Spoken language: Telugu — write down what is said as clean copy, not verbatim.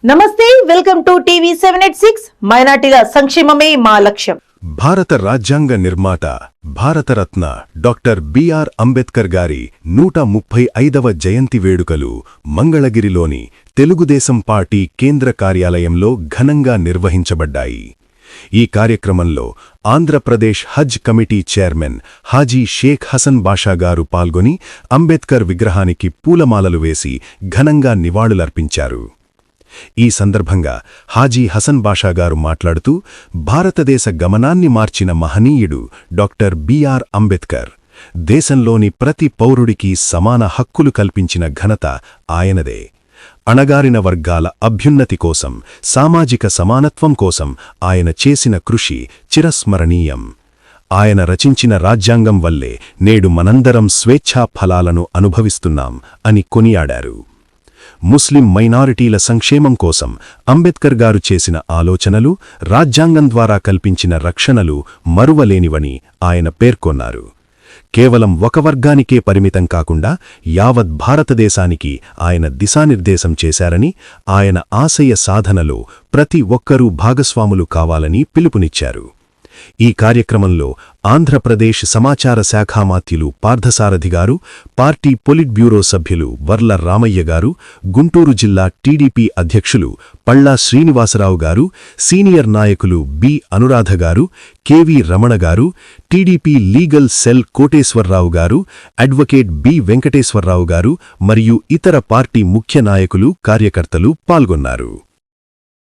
నమస్తే, వెల్కమ్ టు టీవీ 786. మైనార్టీల సంక్షేమమే మా లక్ష్యం. భారత రాజ్యాంగ నిర్మాత భారతరత్న డాక్టర్ బిఆర్ అంబేద్కర్ గారి 135వ జయంతి వేడుకలు మంగళగిరిలోని తెలుగుదేశం పార్టీ కేంద్ర కార్యాలయంలో ఘనంగా నిర్వహించబడ్డాయి. ఈ కార్యక్రమంలో ఆంధ్రప్రదేశ్ హజ్ కమిటీ చైర్మన్ హాజీ షేక్ హసన్ బాషా గారు పాల్గొని అంబేద్కర్ విగ్రహానికి పూలమాలలు వేసి ఘనంగా నివాళులర్పించారు. ఈ సందర్భంగా హాజీ హసన్ బాషా గారు మాట్లాడుతూ, భారతదేశ గమనాన్ని మార్చిన మహనీయుడు డాక్టర్ బిఆర్ అంబేద్కర్. దేశంలోని ప్రతి పౌరుడికి సమాన హక్కులు కల్పించిన ఘనత ఆయనదే. అణగారిన వర్గాల అభ్యున్నతి కోసం, సామాజిక సమానత్వం కోసం ఆయన చేసిన కృషి చిరస్మరణీయం. ఆయన రచించిన రాజ్యాంగం వల్లే నేడు మనందరం స్వేచ్ఛా ఫలాలను అనుభవిస్తున్నాం అని కొనియాడారు. ముస్లిం మైనారిటీల సంక్షేమం కోసం అంబేద్కర్ గారు చేసిన ఆలోచనలు, రాజ్యాంగం ద్వారా కల్పించిన రక్షణలు మరువలేనివని ఆయన పేర్కొన్నారు. కేవలం ఒక వర్గానికే పరిమితం కాకుండా యావత్ భారతదేశానికి ఆయన దిశానిర్దేశం చేశారని, ఆయన ఆశయ సాధనలో ప్రతి ఒక్కరూ భాగస్వాములు కావాలని పిలుపునిచ్చారు. ఈ కార్యక్రమంలో ఆంధ్రప్రదేశ్ సమాచార శాఖామాత్యులు పార్థసారథి గారు, పార్టీ పొలిట్ బ్యూరో సభ్యులు వర్ల రామయ్య గారు, గుంటూరు జిల్లా టీడీపీ అధ్యక్షులు పళ్ళా శ్రీనివాసరావు గారు, సీనియర్ నాయకులు బి అనురాధ గారు, కెవి రమణ గారు, టీడీపీ లీగల్ సెల్ కోటేశ్వరరావు గారు, అడ్వకేట్ బి వెంకటేశ్వరరావు గారు మరియు ఇతర పార్టీ ముఖ్య నాయకులు, కార్యకర్తలు పాల్గొన్నారు.